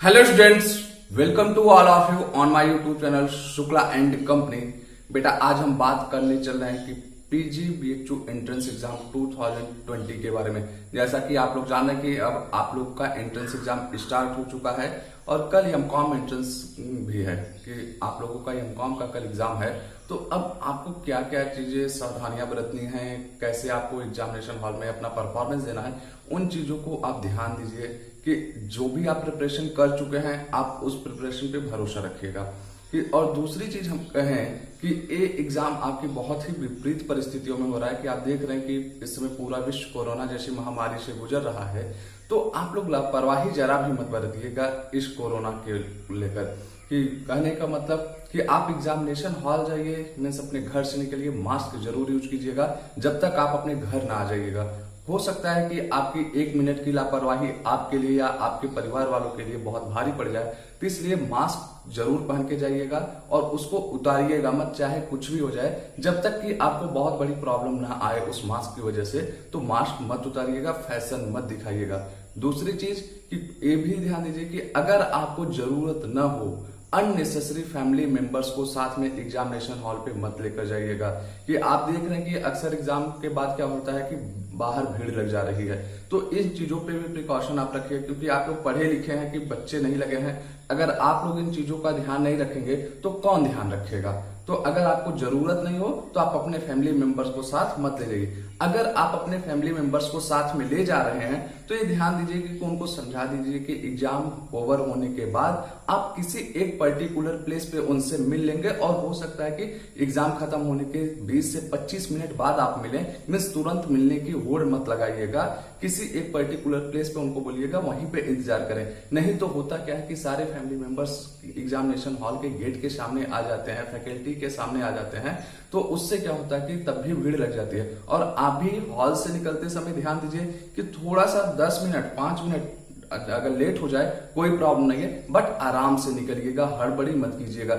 Hello students, welcome to all of you on my YouTube channel Shukla and company. बेटा आज हम बात करने चल रहे हैं कि पीजी बीएचयू एंट्रेंस एग्जाम 2020 के बारे में। जैसा कि आप लोग जान रहे हैं कि अब आप लोग का एंट्रेंस एग्जाम स्टार्ट हो चुका है और कल एमकॉम एंट्रेंस भी है कि आप लोगों का एमकॉम का कल एग्जाम है। तो अब आपको क्या क्या चीजें सावधानियां बरतनी हैं, कैसे आपको एग्जामिनेशन हॉल में अपना परफॉर्मेंस देना है, उन चीजों को आप ध्यान दीजिए कि जो भी आप प्रिपरेशन कर चुके हैं आप उस प्रिपरेशन पे भरोसा रखिएगा। और दूसरी चीज हम कहें कि ये एग्जाम आपकी बहुत ही विपरीत परिस्थितियों में हो रहा है कि आप देख रहे हैं कि इस समय पूरा विश्व कोरोना जैसी महामारी से गुजर रहा है। तो आप लोग लापरवाही जरा भी मत बरतिएगा इस कोरोना के लेकर। कि कहने का मतलब कि आप एग्जामिनेशन हॉल जाइए, मीन्स अपने घर से निकलिए, मास्क जरूर यूज कीजिएगा जब तक आप अपने घर ना आ जाइएगा। हो सकता है कि आपकी 1 मिनट की लापरवाही आपके लिए या आपके परिवार वालों के लिए बहुत भारी पड़ जाए, तो इसलिए मास्क जरूर पहन के जाइएगा और उसको उतारिएगा मत, चाहे कुछ भी हो जाए। जब तक कि आपको बहुत बड़ी प्रॉब्लम ना आए उस मास्क की वजह से, तो मास्क मत उतारिएगा, फैशन मत दिखाइएगा। दूसरी चीज कि ये भी ध्यान दीजिए कि अगर आपको जरूरत न हो, अननेसेसरी फैमिली मेंबर्स को साथ में एग्जामिनेशन हॉल पे मत लेकर जाइएगा। कि आप देख रहे हैं कि अक्सर एग्जाम के बाद क्या होता है कि बाहर भीड़ लग जा रही है, तो इन चीजों पे भी प्रिकॉशन आप रखिए, क्योंकि आप लोग पढ़े लिखे हैं कि बच्चे नहीं लगे हैं। अगर आप लोग इन चीजों का ध्यान नहीं रखेंगे तो कौन ध्यान रखेगा। तो अगर आपको जरूरत नहीं हो तो आप अपने फैमिली मेंबर्स को साथ मत ले जाइए। अगर आप अपने फैमिली मेंबर्स को साथ में ले जा रहे हैं तो ये ध्यान दीजिए कि उनको समझा दीजिए कि एग्जाम ओवर होने के बाद आप किसी एक पर्टिकुलर प्लेस पे उनसे मिल लेंगे और हो सकता है कि एग्जाम खत्म होने के 20 से 25 मिनट बाद आप मिलें। मीन्स तुरंत मिलने की होड़ मत लगाइएगा, किसी एक पर्टिकुलर प्लेस पे उनको बोलिएगा वहीं पे इंतजार करें। नहीं तो होता क्या है कि सारे फैमिली मेंबर्स एग्जामिनेशन हॉल के गेट के सामने आ जाते हैं, फैकल्टी के सामने आ जाते हैं, तो उससे क्या होता है कि तब भी भीड़ लग जाती है। और आप भी हॉल से निकलते समय ध्यान दीजिए कि थोड़ा सा 10 मिनट 5 मिनट अगर लेट हो जाए कोई प्रॉब्लम नहीं है, बट आराम से निकलिएगा, हड़बड़ी मत कीजिएगा।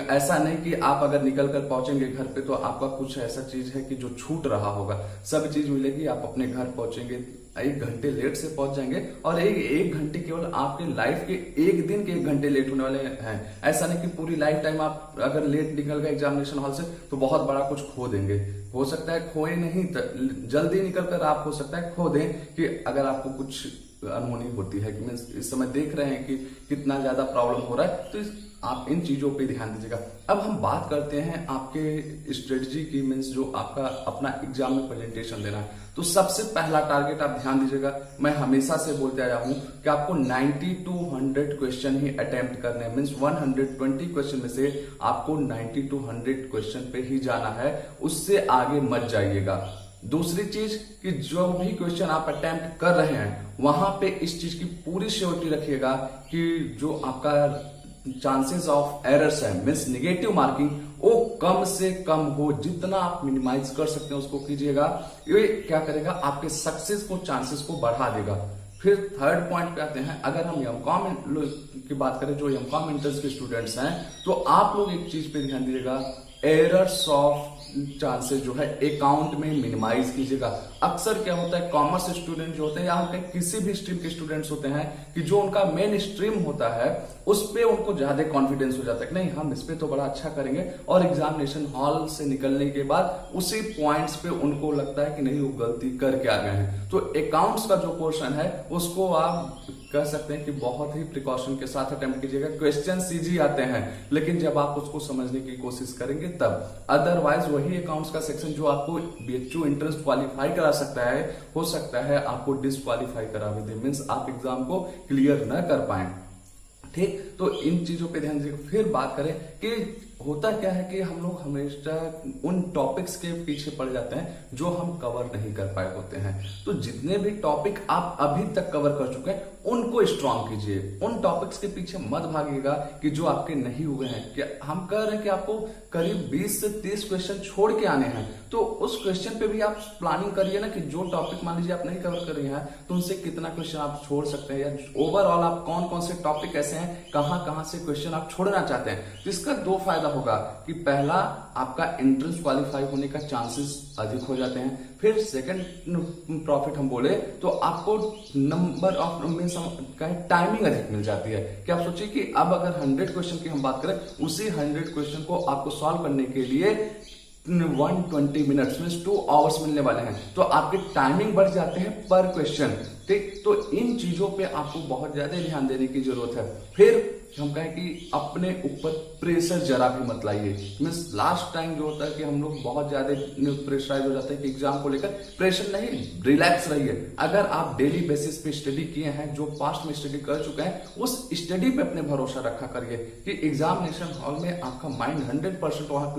ऐसा नहीं कि आप अगर निकल कर पहुंचेंगे घर पे तो आपका कुछ ऐसा चीज है कि जो छूट रहा होगा, सब चीज मिलेगी। आप अपने घर पहुंचेंगे, 1 घंटे लेट से पहुंच जाएंगे और एक घंटे केवल आपके लाइफ के एक दिन के 1 घंटे लेट होने वाले हैं। ऐसा नहीं कि पूरी लाइफ टाइम आप अगर लेट निकल गए एग्जामिनेशन हॉल से तो बहुत बड़ा कुछ खो देंगे। हो सकता है खोए नहीं, जल्दी निकल कर आप हो सकता है खो दें कि अगर आपको कुछ अनहोनी होती है कि इस समय देख रहे हैं कि कितना ज्यादा प्रॉब्लम हो रहा है, तो आप इन चीजों पे ध्यान दीजिएगा। अब हम बात करते हैं आपके स्ट्रेटजी की, मीन्स जो आपका अपना एग्जाम में प्रेजेंटेशन देना है। तो सबसे पहला टारगेट आप ध्यान दीजिएगा, मैं हमेशा से बोलते आया हूं कि आपको 90 to 100 क्वेश्चन ही अटेम्प्ट करने हैं। मीन्स 120 क्वेश्चन में से आपको 90 to 100 क्वेश्चन पे ही जाना है, उससे आगे मत जाइएगा। दूसरी चीज कि जो भी क्वेश्चन आप अटेम्प्ट कर रहे हैं वहां पे इस चीज की पूरी श्योरिटी रखिएगा कि जो आपका चांसेस ऑफ एरर्स है, मीन्स निगेटिव मार्किंग, वो कम से कम हो। जितना आप मिनिमाइज कर सकते हैं उसको कीजिएगा। ये क्या करेगा, आपके सक्सेस को चांसेस को बढ़ा देगा। फिर थर्ड पॉइंट पे आते हैं, अगर हम एमकॉम की बात करें, जो एमकॉम एंट्रेंस के स्टूडेंट्स हैं, तो आप लोग एक चीज पे ध्यान दीजिएगा, एरर्स ऑफ चांसेस जो है अकाउंट में मिनिमाइज कीजिएगा। अक्सर क्या होता है, कॉमर्स स्टूडेंट जो होते हैं या किसी भी स्ट्रीम के स्टूडेंट्स होते हैं कि जो उनका मेन स्ट्रीम होता है उस पे उनको ज्यादा कॉन्फिडेंस हो जाता है कि नहीं हम इस पे तो बड़ा अच्छा करेंगे, और एग्जामिनेशन हॉल से निकलने के बाद उसी पॉइंट्स पे उनको लगता है कि नहीं वो गलती करके आ गए हैं। तो अकाउंट्स का जो पोर्शन है उसको आप कह सकते हैं कि बहुत ही प्रिकॉशन के साथ अटेम्प्ट कीजिएगा। क्वेश्चन इजी आते हैं लेकिन जब आप उसको समझने की कोशिश करेंगे तब। अदरवाइज वही अकाउंट्स का सेक्शन जो आपको बीएचयू एंट्रेंस क्वालिफाई करा सकता है, हो सकता है आपको डिसक्वालीफाई करा भी दे, मीन्स आप एग्जाम को क्लियर न कर पाए। ठीक, तो इन चीजों पे ध्यान दीजिए। फिर बात करें कि होता क्या है कि हम लोग हमेशा उन टॉपिक्स के पीछे पड़ जाते हैं जो हम कवर नहीं कर पाए होते हैं। तो जितने भी टॉपिक आप अभी तक कवर कर चुके हैं उनको स्ट्रॉन्ग कीजिए, उन टॉपिक्स के पीछे मत भागिएगा कि जो आपके नहीं हुए हैं। कि हम कह रहे हैं कि आपको करीब 20 से 30 क्वेश्चन छोड़ के आने हैं, तो उस क्वेश्चन पे भी आप प्लानिंग करिए ना कि जो टॉपिक मान लीजिए आप नहीं कवर कर रहे हैं तो उनसे कितना क्वेश्चन आप छोड़ सकते हैं, या ओवरऑल आप कौन कौन से टॉपिक ऐसे हैं, कहां कहां से क्वेश्चन आप छोड़ना चाहते हैं। तो इसका 2 फायदा होगा कि पहला, आपका एंट्रेंस क्वालिफाई होने का चांसेस अधिक हो जाते हैं। फिर सेकंड प्रॉफिट हम बोले तो आपको नंबर ऑफ मीन्स टाइमिंग अधिक मिल जाती है। कि आप सोचिए कि अब अगर 100 क्वेश्चन की हम बात करें, उसी 100 क्वेश्चन को आपको सॉल्व करने के लिए 120 मिनट्स मीन 2 आवर्स मिलने वाले हैं, तो आपके टाइमिंग बढ़ जाते हैं पर क्वेश्चन। ठीक, तो इन चीजों पे आपको बहुत ज्यादा ध्यान देने की जरूरत है। फिर हम कहें कि अपने ऊपर प्रेशर जरा भी मत लाइए। मीन्स लास्ट टाइम जो होता है कि हम लोग बहुत ज्यादा प्रेशराइज हो जाते हैं कि एग्जाम को लेकर, प्रेशर नहीं, रिलैक्स रहिए। अगर आप डेली बेसिस पे स्टडी किए हैं, जो पास्ट में स्टडी कर चुके हैं, उस स्टडी पे अपने भरोसा रखा करिए कि एग्जामिनेशन हॉल में आपका माइंड 100% वहां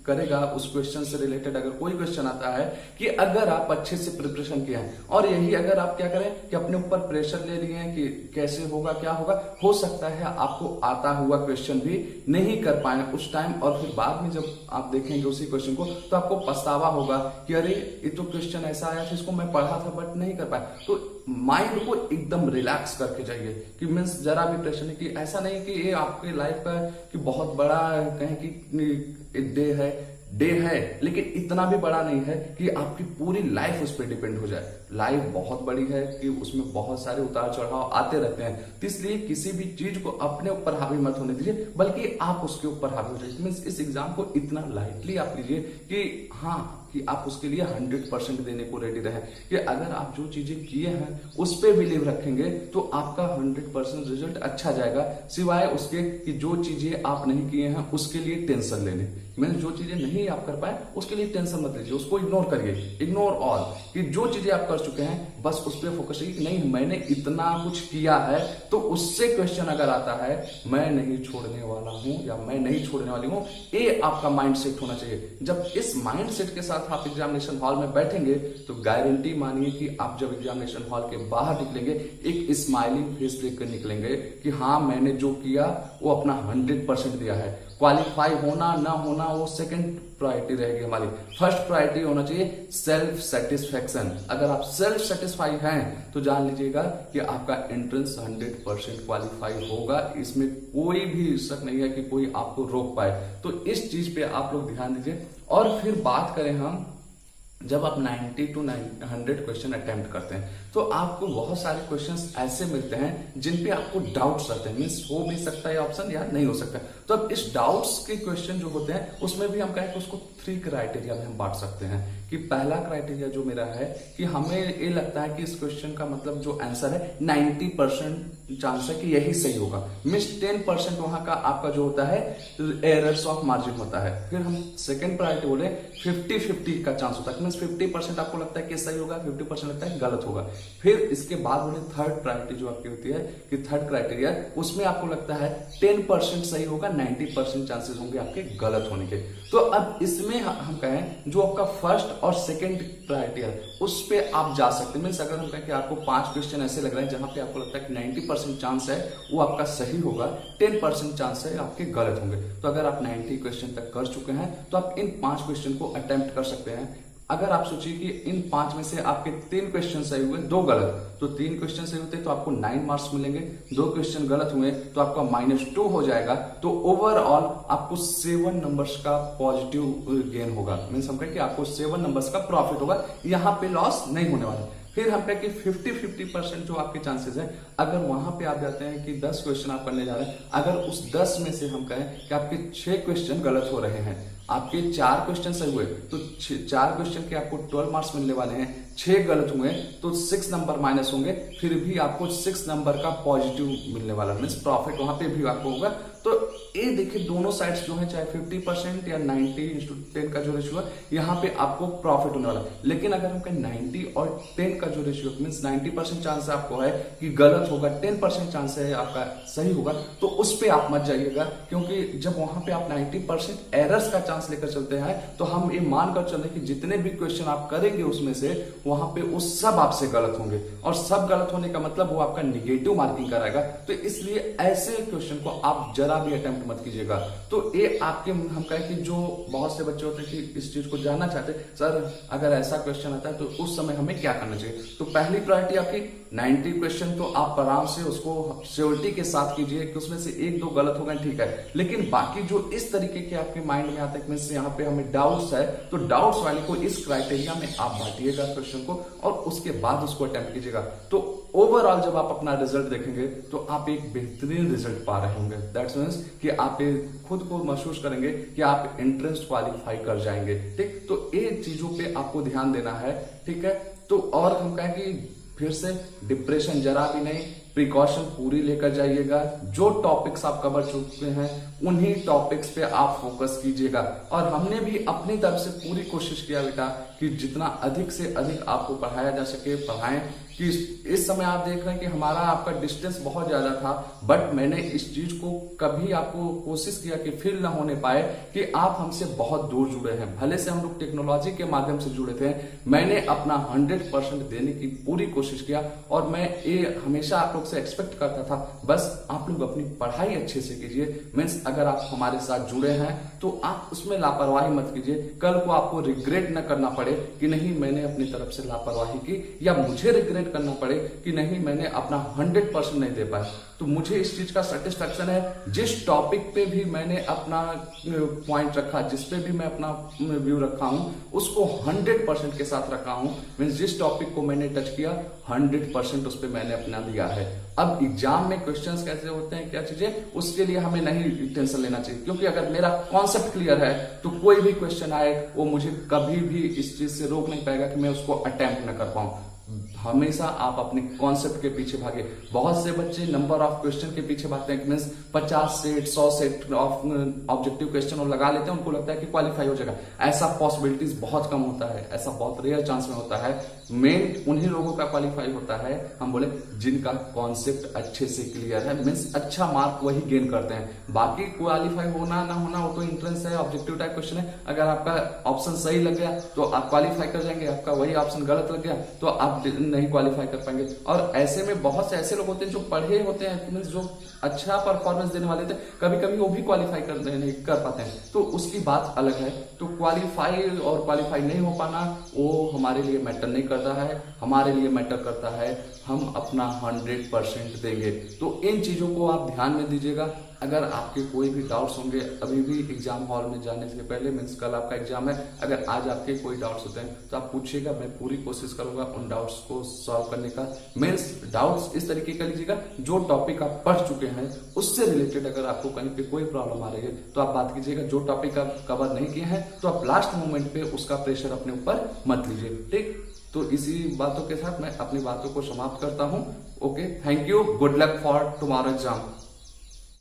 करेगा उस क्वेश्चन से रिलेटेड। अगर कोई क्वेश्चन आता है कि अगर आप अच्छे से प्रिपरेशन किए हैं, और यही अगर आप क्या करें कि अपने ऊपर प्रेशर ले लिए हैं कि कैसे होगा क्या होगा, हो सकता है आपको आता हुआ क्वेश्चन भी नहीं कर पाए उस टाइम, और फिर बाद में जब आप देखेंगे उसी क्वेश्चन को तो आपको पछतावा होगा कि अरे ये तो क्वेश्चन ऐसा आया था, इसको मैं पढ़ा था बट नहीं कर पाया। तो माइंड को एकदम रिलैक्स करके जाइए कि मीन्स जरा भी प्रेशर नहीं, कि ऐसा नहीं कि ये आपके लाइफ का कि बहुत बड़ा कहें कि डे है, लेकिन इतना भी बड़ा नहीं है कि आपकी पूरी लाइफ उस पर डिपेंड हो जाए। लाइफ बहुत बड़ी है कि उसमें बहुत सारे उतार चढ़ाव आते रहते हैं, तो इसलिए किसी भी चीज को अपने ऊपर हावी मत होने दीजिए, बल्कि आप उसके ऊपर हावी हो जाइए। मीन्स इस एग्जाम को इतना लाइटली आप लीजिए कि हाँ, कि आप उसके लिए 100% देने को रेडी रहें। कि अगर आप जो चीजें किए हैं उस पर बिलीव रखेंगे तो आपका 100% रिजल्ट अच्छा जाएगा, सिवाय उसके कि जो चीजें आप नहीं किए हैं उसके लिए टेंशन लेने। मीन्स जो चीजें नहीं आप कर पाए उसके लिए टेंशन मत लीजिए, उसको इग्नोर करिए, इग्नोर ऑल। कि जो चीजें आप कर चुके हैं बस उस पर फोकस करिए कि नहीं, मैंने इतना कुछ किया है, तो उससे क्वेश्चन अगर आता है मैं नहीं छोड़ने वाला हूं या मैं नहीं छोड़ने वाली हूं, ये आपका माइंड सेट होना चाहिए। जब इस माइंड सेट के साथ आप एग्जामिनेशन हॉल में बैठेंगे तो गारंटी मानिए कि आप जब एग्जामिनेशन हॉल के बाहर निकलेंगे एक स्माइलिंग फेस देखकर निकलेंगे कि हाँ, मैंने जो किया वो अपना 100% दिया है। क्वालिफाई होना ना होना वो सेकंड प्रायोरिटी रहेगी हमारी। फर्स्ट प्रायोरिटी होना चाहिए सेल्फ सेटिस्फेक्शन। अगर आप सेल्फ सेटिस्फाई हैं तो जान लीजिएगा कि आपका एंट्रेंस 100% क्वालिफाई होगा, इसमें कोई भी शक नहीं है कि कोई आपको रोक पाए। तो इस चीज पे आप लोग ध्यान दीजिए। और फिर बात करें हम, जब आप 90 to 100 क्वेश्चन अटेम्प्ट करते हैं तो आपको बहुत सारे क्वेश्चंस ऐसे मिलते हैं जिन पे आपको डाउट्स आते हैं। मीन्स हो भी सकता है ऑप्शन या नहीं हो सकता। तो अब इस डाउट्स के क्वेश्चन जो होते हैं उसमें भी हम कहें कि उसको 3 क्राइटेरिया में हम बांट सकते हैं। कि पहला क्राइटेरिया जो मेरा है कि हमें ये लगता है कि इस क्वेश्चन का मतलब जो आंसर है 90% चांस है कि यही सही होगा। मीन्स 10% वहां का आपका जो होता है एरर्स ऑफ मार्जिन होता है। फिर हम सेकंड प्रायोरिटी बोले 50-50 का चांस होता है। मीन्स 50% आपको लगता है कि सही होगा, 50% लगता है गलत होगा। फिर इसके बाद बोले थर्ड प्रायोरिटी जो आपकी होती है कि थर्ड क्राइटेरिया, उसमें आपको लगता है 10% सही होगा, 90% चांसेस होंगे आपके गलत होने के। तो अब इसमें हम कहें जो आपका फर्स्ट और सेकंड क्राइटेरिया उस पे आप जा सकते हैं। मीन्स अगर हम कहें कि आपको 5 क्वेश्चन ऐसे लग रहे हैं जहां पे आपको लगता है कि 90% चांस है वो आपका सही होगा, 10% चांस है आपके गलत होंगे। तो अगर आप 90 क्वेश्चन तक कर चुके हैं तो आप इन 5 क्वेश्चन को अटेम्प्ट कर सकते हैं। अगर आप सोचिए कि इन 5 में से आपके 3 क्वेश्चन सही हुए, 2 गलत, तो 3 क्वेश्चन सही होते तो आपको 9 मार्क्स मिलेंगे। 2 क्वेश्चन गलत हुए तो आपका -2 हो जाएगा। तो ओवरऑल आपको 7 नंबर्स का पॉजिटिव गेन होगा। मीन्स हम कहें कि आपको 7 नंबर्स का प्रॉफिट होगा, यहाँ पे लॉस नहीं होने वाला। फिर हम कहें कि 50-50% जो आपके चांसेस है, अगर वहां पे आप जाते हैं कि 10 क्वेश्चन आप करने जा रहे हैं, अगर उस 10 में से हम कहें कि आपके 6 क्वेश्चन गलत हो रहे हैं, आपके 4 क्वेश्चन सही हुए तो 4 क्वेश्चन के आपको 12 मार्क्स मिलने वाले हैं, 6 गलत हुए तो 6 नंबर माइनस होंगे, फिर भी आपको 6 नंबर का पॉजिटिव मिलने वाला, मीन्स प्रॉफिट वहां पे भी आपको होगा। तो ये देखिए दोनों साइड्स जो है, चाहे 50% या 90:10 का जो रेशियो है, यहाँ पे आपको प्रॉफिट होने वाला। लेकिन अगर हम कहें 90 और 10 का जो रेशियो, मीन्स 90% चांस आपको है कि गलत होगा, 10% चांस है आपका सही होगा, तो उस पे आप मत जाइएगा। क्योंकि जब वहां पे आप 90% एरर्स का चांस लेकर चलते हैं तो हम ये मानकर चले कि जितने भी क्वेश्चन आप करेंगे उसमें से वहां पे वो सब आपसे गलत होंगे, और सब गलत होने का मतलब वो आपका निगेटिव मार्किंग कराएगा। तो इसलिए ऐसे क्वेश्चन को आप जरा भी अटेम्प्ट अटेम्प्ट मत कीजिएगा। तो ये आपके, हम कहें कि जो बहुत से बच्चे होते हैं कि इस चीज को जानना चाहते हैं, सर अगर ऐसा क्वेश्चन आता है तो उस समय हमें क्या करना चाहिए। तो पहली प्रायोरिटी आपकी 90 क्वेश्चन तो आप आराम से उसको श्योरिटी के साथ कीजिए कि उसमें से एक दो गलत हो गए ठीक है, लेकिन बाकी जो इस तरीके के आपके माइंड में आते हैं मीन्स यहाँ पे हमें डाउट्स है, तो डाउट्स वाले को इस क्राइटेरिया में आप बांटिएगा क्वेश्चन को और उसके बाद उसको अटेम्प्ट कीजिएगा। तो ओवरऑल जब आप अपना रिजल्ट देखेंगे तो आप एक बेहतरीन रिजल्ट पा रहे होंगे। दैट्स मीन्स कि आप खुद को महसूस करेंगे कि आप एंट्रेंस क्वालिफाई कर जाएंगे। ठीक, तो ये चीजों पे आपको ध्यान देना है। ठीक है, तो और हम कहें कि फिर से डिप्रेशन जरा भी नहीं, प्रिकॉशन पूरी लेकर जाइएगा। जो टॉपिक्स आप कवर चुके हैं उन्हीं टॉपिक्स पे आप फोकस कीजिएगा। और हमने भी अपनी तरफ से पूरी कोशिश किया बेटा कि जितना अधिक से अधिक आपको पढ़ाया जा सके पढ़ाएं। कि इस समय आप देख रहे हैं कि हमारा आपका डिस्टेंस बहुत ज्यादा था, बट मैंने इस चीज को कभी आपको कोशिश किया कि फील ना होने पाए कि आप हमसे बहुत दूर जुड़े हैं। भले से हम लोग टेक्नोलॉजी के माध्यम से जुड़े थे, मैंने अपना 100% देने की पूरी कोशिश किया और मैं ये हमेशा आप लोग से एक्सपेक्ट करता था, बस आप लोग अपनी पढ़ाई अच्छे से कीजिए। मीन्स अगर आप हमारे साथ जुड़े हैं तो आप उसमें लापरवाही मत कीजिए। कल को आपको रिग्रेट न करना पड़े कि नहीं मैंने अपनी तरफ से लापरवाही की, या मुझे रिग्रेट करना पड़े कि नहीं मैंने अपना 100% नहीं दे पाया। तो मुझे इस चीज का सेटिस्फेक्शन है, जिस टॉपिक पे भी मैंने अपना पॉइंट रखा, जिस पे भी मैं अपना व्यू रखा हूं, उसको 100% के साथ रखा हूं। मीन्स जिस टॉपिक को मैंने टच किया 100% उस पर मैंने अपना दिया है। अब एग्जाम में क्वेश्चंस कैसे होते हैं, क्या चीजें, उसके लिए हमें नहीं टेंशन लेना चाहिए, क्योंकि अगर मेरा कॉन्सेप्ट क्लियर है तो कोई भी क्वेश्चन आए वो मुझे कभी भी इस चीज से रोक नहीं पाएगा कि मैं उसको अटेम्प्ट न कर पाऊं। हमेशा आप अपने कॉन्सेप्ट के पीछे भागे। बहुत से बच्चे नंबर ऑफ क्वेश्चन के पीछे भागते हैं, means 50 set 100 set of objective question और लगा लेते हैं, उनको लगता है कि क्वालिफाई हो जाएगा। ऐसा पॉसिबिलिटीज बहुत कम होता है, ऐसा बहुत रेयर चांस में होता है। मेन उन्हीं लोगों का क्वालिफाई होता है, हम बोले जिनका कॉन्सेप्ट अच्छे से क्लियर है, मीन्स अच्छा मार्क वही गेन करते हैं। बाकी क्वालिफाई होना ना होना वो तो एंट्रेंस है, ऑब्जेक्टिव टाइप क्वेश्चन है। अगर आपका ऑप्शन सही लग गया तो आप क्वालिफाई कर जाएंगे, आपका वही ऑप्शन गलत लग गया तो आप नहीं क्वालिफाई कर पाएंगे। और ऐसे में बहुत से ऐसे लोग होते हैं जो पढ़े होते हैं, मीन्स जो अच्छा परफॉर्मेंस देने वाले थे, कभी कभी वो भी क्वालिफाई नहीं कर पाते हैं, तो उसकी बात अलग है। तो क्वालिफाई और क्वालिफाई नहीं हो पाना वो हमारे लिए मैटर नहीं करता है, हमारे लिए मैटर करता है हम अपना 100% देंगे। तो इन चीजों को आप ध्यान में दीजिएगा। अगर आपके कोई भी डाउट्स होंगे अभी भी एग्जाम हॉल में जाने से पहले, मीन्स कल आपका एग्जाम है, अगर आज आपके कोई डाउट्स होते हैं तो आप पूछिएगा, मैं पूरी कोशिश करूंगा उन डाउट्स को सॉल्व करने का। मीन्स डाउट्स इस तरीके का लीजिएगा, जो टॉपिक आप पढ़ चुके हैं उससे रिलेटेड अगर आपको कहीं पे कोई प्रॉब्लम आ रही है तो आप बात कीजिएगा। जो टॉपिक आप कवर नहीं किए हैं तो आप लास्ट मोमेंट पे उसका प्रेशर अपने ऊपर मत लीजिए। ठीक, तो इसी बातों के साथ मैं अपनी बातों को समाप्त करता हूं। Okay, thank you, good luck for tomorrow exam.